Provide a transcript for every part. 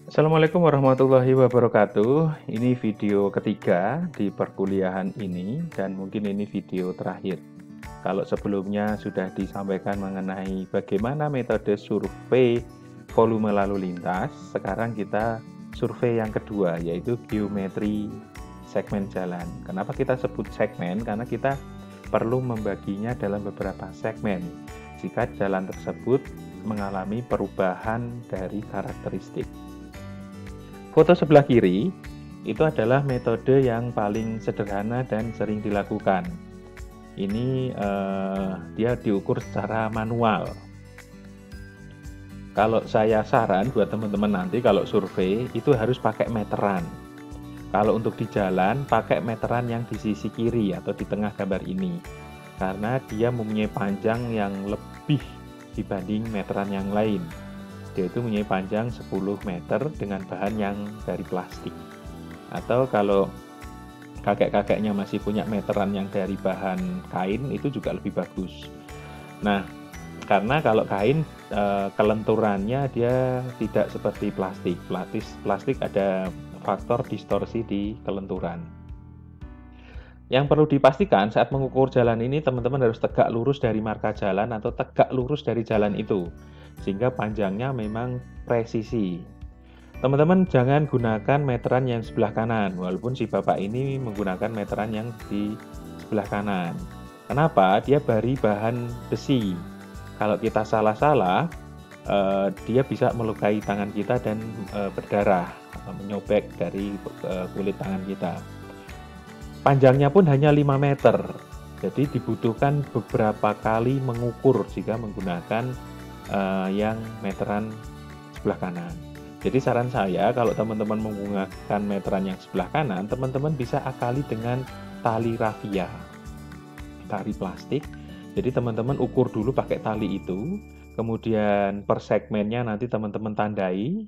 Assalamualaikum warahmatullahi wabarakatuh. Ini video ketiga di perkuliahan ini dan mungkin ini video terakhir. Kalau sebelumnya sudah disampaikan mengenai bagaimana metode survei volume lalu lintas, sekarang kita survei yang kedua yaitu geometri segmen jalan. Kenapa kita sebut segmen? Karena kita perlu membaginya dalam beberapa segmen jika jalan tersebut mengalami perubahan dari karakteristik. Foto sebelah kiri itu adalah metode yang paling sederhana dan sering dilakukan. Ini dia diukur secara manual. Kalau saya saran buat teman-teman nanti kalau survei itu harus pakai meteran. Kalau untuk di jalan pakai meteran yang di sisi kiri atau di tengah gambar ini. Karena dia mempunyai panjang yang lebih dibanding meteran yang lain. Dia itu mempunyai panjang 10 meter dengan bahan yang dari plastik. Atau kalau kakek-kakeknya masih punya meteran yang dari bahan kain, itu juga lebih bagus. Nah, karena kalau kain kelenturannya dia tidak seperti plastik. Plastik ada faktor distorsi di kelenturan. Yang perlu dipastikan saat mengukur jalan ini teman-teman harus tegak lurus dari marka jalan atau tegak lurus dari jalan itu. Sehingga panjangnya memang presisi. Teman-teman jangan gunakan meteran yang sebelah kanan, walaupun si bapak ini menggunakan meteran yang di sebelah kanan. Kenapa? Dia bari bahan besi. Kalau kita salah-salah, dia bisa melukai tangan kita dan berdarah, menyobek dari kulit tangan kita. Panjangnya pun hanya 5 meter, jadi dibutuhkan beberapa kali mengukur jika menggunakan yang meteran sebelah kanan. Jadi saran saya kalau teman-teman menggunakan meteran yang sebelah kanan, teman-teman bisa akali dengan tali rafia, tali plastik. Jadi teman-teman ukur dulu pakai tali itu, kemudian per segmennya nanti teman-teman tandai,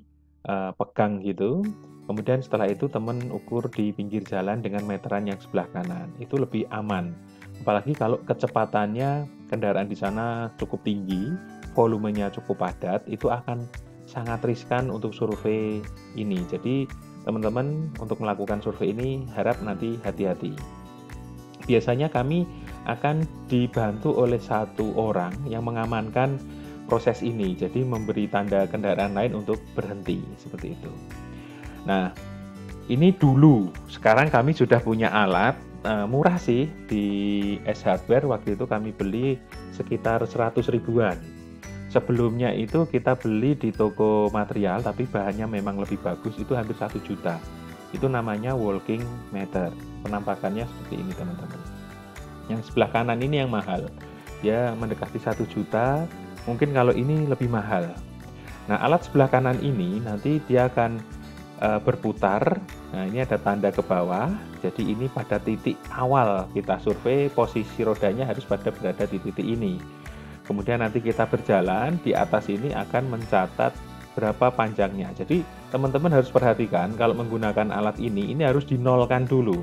pegang gitu. Kemudian setelah itu teman ukur di pinggir jalan dengan meteran yang sebelah kanan. Itu lebih aman. Apalagi kalau kecepatannya kendaraan di sana cukup tinggi, volumenya cukup padat, itu akan sangat riskan untuk survei ini. Jadi teman-teman untuk melakukan survei ini harap nanti hati-hati. Biasanya kami akan dibantu oleh satu orang yang mengamankan proses ini. Jadi memberi tanda kendaraan lain untuk berhenti, seperti itu. Nah, ini dulu. Sekarang kami sudah punya alat, murah sih di S Hardware. Waktu itu kami beli sekitar 100 ribuan. Sebelumnya itu kita beli di toko material, tapi bahannya memang lebih bagus, itu hampir 1 juta. Itu namanya walking meter. Penampakannya seperti ini teman-teman. Yang sebelah kanan ini yang mahal. Dia mendekati 1 juta, mungkin kalau ini lebih mahal. Nah, alat sebelah kanan ini nanti dia akan berputar. Nah, ini ada tanda ke bawah. Jadi ini pada titik awal kita survei, posisi rodanya harus berada di titik ini. Kemudian nanti kita berjalan, di atas ini akan mencatat berapa panjangnya. Jadi teman-teman harus perhatikan kalau menggunakan alat ini harus dinolkan dulu.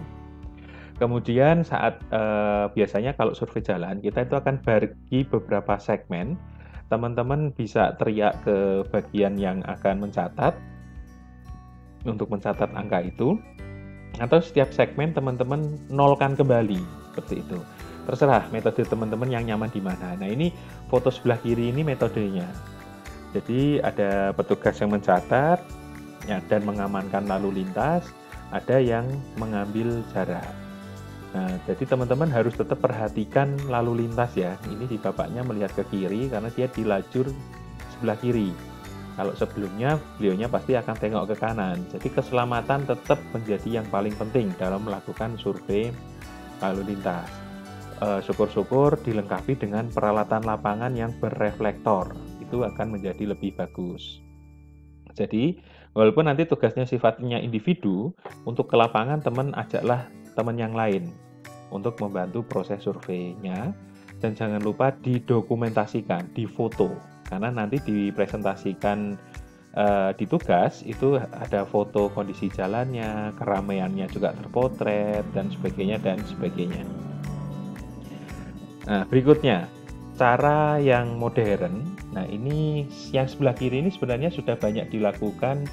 Kemudian saat biasanya kalau survei jalan, kita itu akan bagi beberapa segmen. Teman-teman bisa teriak ke bagian yang akan mencatat, untuk mencatat angka itu, atau setiap segmen teman-teman nolkan kembali, seperti itu. Terserah metode teman-teman yang nyaman di mana. Nah, ini foto sebelah kiri ini metodenya. Jadi ada petugas yang mencatat ya, dan mengamankan lalu lintas, ada yang mengambil jarak. Nah, jadi teman-teman harus tetap perhatikan lalu lintas ya. Ini si bapaknya melihat ke kiri karena dia di lajur sebelah kiri. Kalau sebelumnya beliaunya pasti akan tengok ke kanan. Jadi keselamatan tetap menjadi yang paling penting dalam melakukan survei lalu lintas. Syukur-syukur dilengkapi dengan peralatan lapangan yang berreflektor. Itu akan menjadi lebih bagus. Jadi walaupun nanti tugasnya sifatnya individu, untuk ke lapangan teman ajaklah teman yang lain untuk membantu proses surveinya. Dan jangan lupa didokumentasikan, difoto. Karena nanti dipresentasikan di tugas itu ada foto kondisi jalannya, keramaiannya juga terpotret, dan sebagainya, dan sebagainya. Nah, berikutnya, cara yang modern. Nah, ini yang sebelah kiri ini sebenarnya sudah banyak dilakukan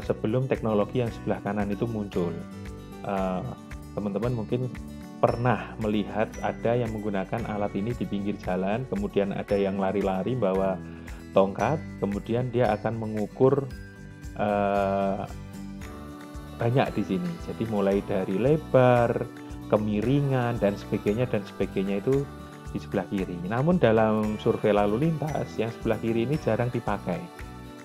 sebelum teknologi yang sebelah kanan itu muncul. Teman-teman mungkin pernah melihat ada yang menggunakan alat ini di pinggir jalan, kemudian ada yang lari-lari bawa tongkat, kemudian dia akan mengukur banyak di sini. Jadi mulai dari lebar, kemiringan, dan sebagainya itu di sebelah kiri. Namun dalam survei lalu lintas, yang sebelah kiri ini jarang dipakai.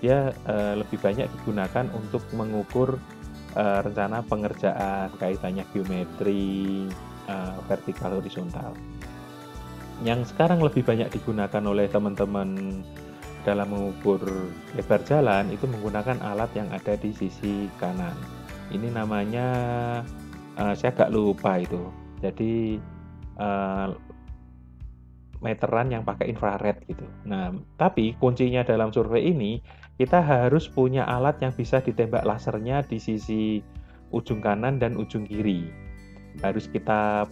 Dia lebih banyak digunakan untuk mengukur rencana pengerjaan, kaitannya geometri, vertikal horizontal. Yang sekarang lebih banyak digunakan oleh teman-teman dalam mengukur lebar jalan itu menggunakan alat yang ada di sisi kanan. Ini namanya saya agak lupa itu. Jadi meteran yang pakai infrared gitu. Nah, tapi kuncinya dalam survei ini kita harus punya alat yang bisa ditembak lasernya di sisi ujung kanan dan ujung kiri. Harus kita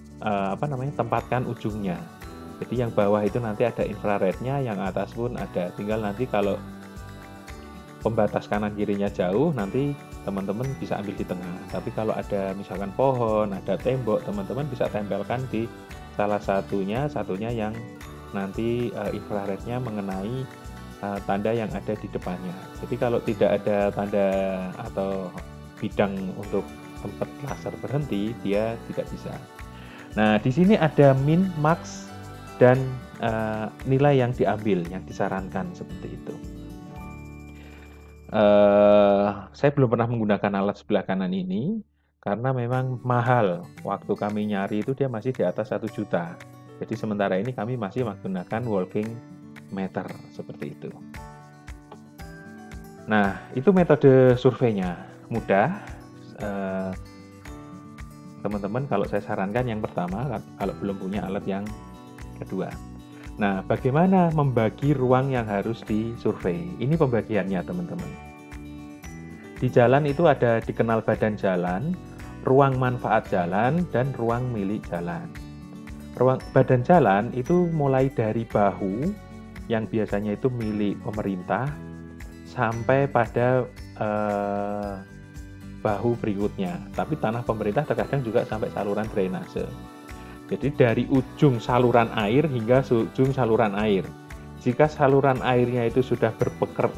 tempatkan ujungnya. Jadi yang bawah itu nanti ada infrarednya, yang atas pun ada. Tinggal nanti kalau pembatas kanan kirinya jauh, nanti teman-teman bisa ambil di tengah. Tapi kalau ada misalkan pohon, ada tembok, teman-teman bisa tempelkan di salah satunya yang nanti infrarednya mengenai tanda yang ada di depannya. Jadi kalau tidak ada tanda atau bidang untuk tempat laser berhenti, dia tidak bisa. Nah, di sini ada min, max, dan nilai yang diambil, yang disarankan seperti itu. Saya belum pernah menggunakan alat sebelah kanan ini karena memang mahal. Waktu kami nyari itu dia masih di atas 1 juta. Jadi sementara ini kami masih menggunakan walking meter seperti itu. Nah, itu metode surveinya. Mudah. Teman-teman, kalau saya sarankan yang pertama, kalau belum punya alat yang kedua. Nah, bagaimana membagi ruang yang harus disurvei? Ini pembagiannya, teman-teman. Di jalan itu ada dikenal badan jalan, ruang manfaat jalan, dan ruang milik jalan. Ruang badan jalan itu mulai dari bahu, yang biasanya itu milik pemerintah, sampai pada bahu berikutnya. Tapi tanah pemerintah terkadang juga sampai saluran drainase. Jadi dari ujung saluran air hingga ujung saluran air. Jika saluran airnya itu sudah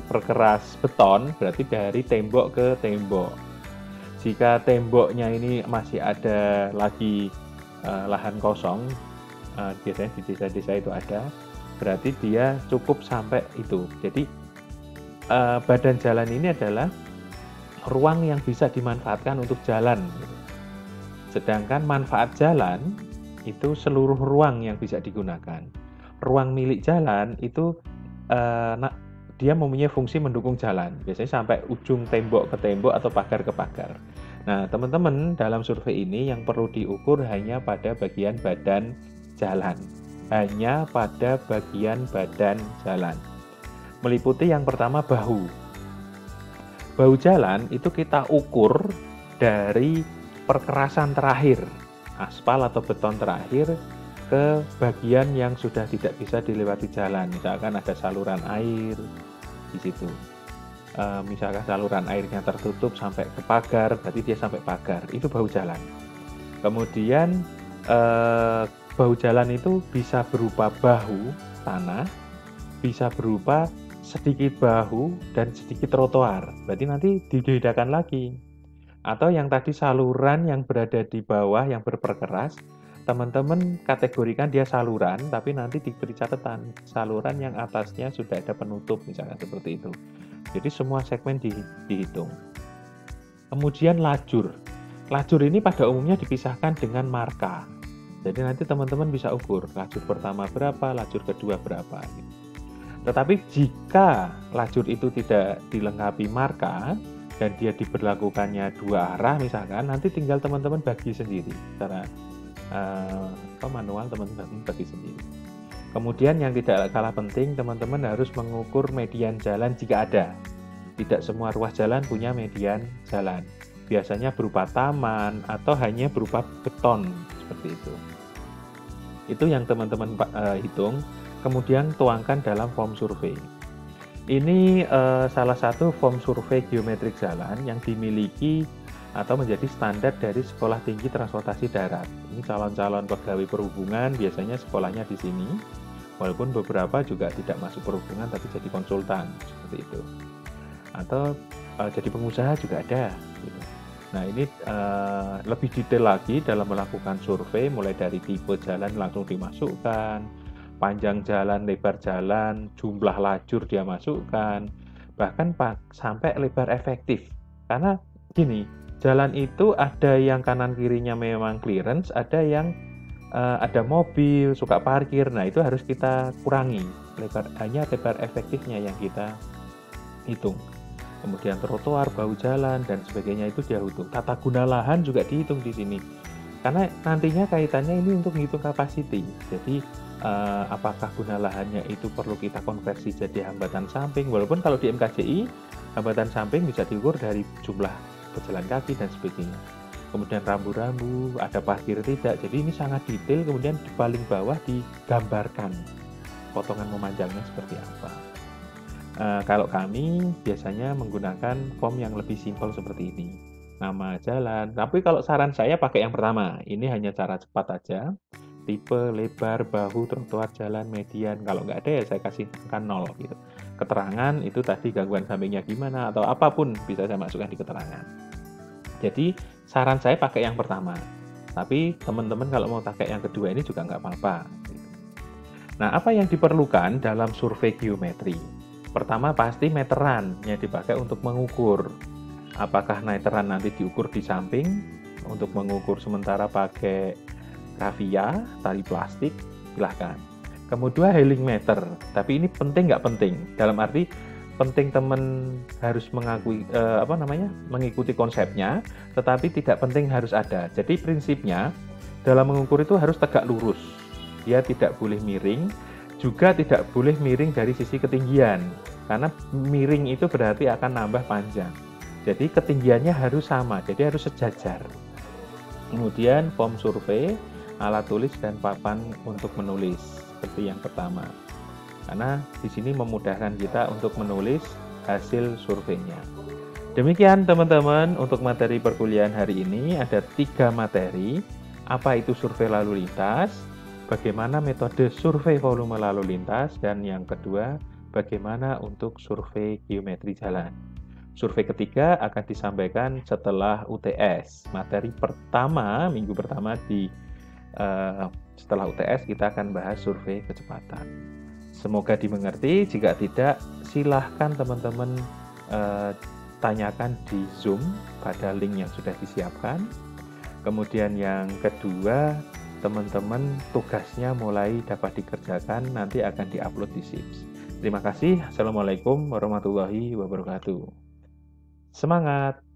berkeras beton, berarti dari tembok ke tembok. Jika temboknya ini masih ada lagi lahan kosong, biasanya di desa-desa itu ada, berarti dia cukup sampai itu. Jadi badan jalan ini adalah ruang yang bisa dimanfaatkan untuk jalan. Sedangkan manfaat jalan itu seluruh ruang yang bisa digunakan. Ruang milik jalan itu dia mempunyai fungsi mendukung jalan. Biasanya sampai ujung tembok ke tembok atau pagar ke pagar. Nah, teman-teman, dalam survei ini yang perlu diukur hanya pada bagian badan jalan. Hanya pada bagian badan jalan. Meliputi yang pertama bahu. Bahu jalan itu kita ukur dari perkerasan terakhir, aspal atau beton terakhir, ke bagian yang sudah tidak bisa dilewati jalan. Misalkan ada saluran air di situ. Misalkan saluran airnya tertutup sampai ke pagar, berarti dia sampai pagar. Itu bahu jalan. Kemudian bahu jalan itu bisa berupa bahu tanah, bisa berupa sedikit bahu dan sedikit trotoar. Berarti nanti dibedakan lagi. Atau yang tadi saluran yang berada di bawah yang berperkeras, teman-teman kategorikan dia saluran, tapi nanti diberi catatan saluran yang atasnya sudah ada penutup, misalnya seperti itu. Jadi semua segmen dihitung. Kemudian lajur. Lajur ini pada umumnya dipisahkan dengan marka. Jadi nanti teman-teman bisa ukur lajur pertama berapa, lajur kedua berapa. Tetapi jika lajur itu tidak dilengkapi marka dan dia diberlakukannya 2 arah misalkan, nanti tinggal teman-teman bagi sendiri secara manual, teman-teman bagi sendiri. Kemudian yang tidak kalah penting, teman-teman harus mengukur median jalan jika ada. Tidak semua ruas jalan punya median jalan. Biasanya berupa taman atau hanya berupa beton seperti itu. Itu yang teman-teman hitung. Kemudian tuangkan dalam form survei. Ini salah satu form survei geometrik jalan yang dimiliki atau menjadi standar dari Sekolah Tinggi Transportasi Darat. Ini calon-calon pegawai perhubungan biasanya sekolahnya di sini, walaupun beberapa juga tidak masuk perhubungan tapi jadi konsultan, seperti itu. Atau jadi pengusaha juga ada. Gitu. Nah ini lebih detail lagi dalam melakukan survei, mulai dari tipe jalan langsung dimasukkan, panjang jalan, lebar jalan, jumlah lajur dia masukkan, bahkan sampai lebar efektif. Karena gini, jalan itu ada yang kanan kirinya memang clearance, ada yang ada mobil suka parkir. Nah itu harus kita kurangi, hanya lebar efektifnya yang kita hitung. Kemudian trotoar, bahu jalan, dan sebagainya itu dia hitung. Tata guna lahan juga dihitung di sini. Karena nantinya kaitannya ini untuk menghitung capacity. Jadi apakah guna lahannya itu perlu kita konversi jadi hambatan samping. Walaupun kalau di MKJI, hambatan samping bisa diukur dari jumlah pejalan kaki dan sebagainya. Kemudian rambu-rambu, ada parkir tidak. Jadi ini sangat detail, kemudian di paling bawah digambarkan potongan memanjangnya seperti apa. Kalau kami biasanya menggunakan form yang lebih simpel seperti ini. Nama jalan, tapi kalau saran saya pakai yang pertama. Ini hanya cara cepat aja. Tipe, lebar, bahu, trotoar, jalan, median. Kalau nggak ada ya saya kasih angka 0 gitu. Keterangan itu tadi gangguan sampingnya gimana atau apapun bisa saya masukkan di keterangan. Jadi saran saya pakai yang pertama. Tapi teman-teman kalau mau pakai yang kedua ini juga nggak apa-apa. Nah, apa yang diperlukan dalam survei geometri? Pertama pasti meteran yang dipakai untuk mengukur. Apakah meteran nanti diukur di samping untuk mengukur sementara pakai rafia, tali plastik, silahkan. Kemudian hailing meter, tapi ini penting nggak penting? Dalam arti penting teman harus mengikuti konsepnya, tetapi tidak penting harus ada. Jadi prinsipnya dalam mengukur itu harus tegak lurus. Dia tidak boleh miring, juga tidak boleh miring dari sisi ketinggian. Karena miring itu berarti akan nambah panjang. Jadi ketinggiannya harus sama, jadi harus sejajar. Kemudian form survei, alat tulis dan papan untuk menulis seperti yang pertama. Karena di sini memudahkan kita untuk menulis hasil surveinya. Demikian teman-teman untuk materi perkuliahan hari ini ada 3 materi. Apa itu survei lalu lintas? Bagaimana metode survei volume lalu lintas? Dan yang kedua, bagaimana untuk survei geometri jalan? Survei ketiga akan disampaikan setelah UTS. Materi pertama, minggu pertama setelah UTS kita akan bahas survei kecepatan. Semoga dimengerti, jika tidak silahkan teman-teman tanyakan di Zoom pada link yang sudah disiapkan. Kemudian yang kedua, teman-teman tugasnya mulai dapat dikerjakan, nanti akan diupload di SIPS. Terima kasih. Assalamualaikum warahmatullahi wabarakatuh. Semangat!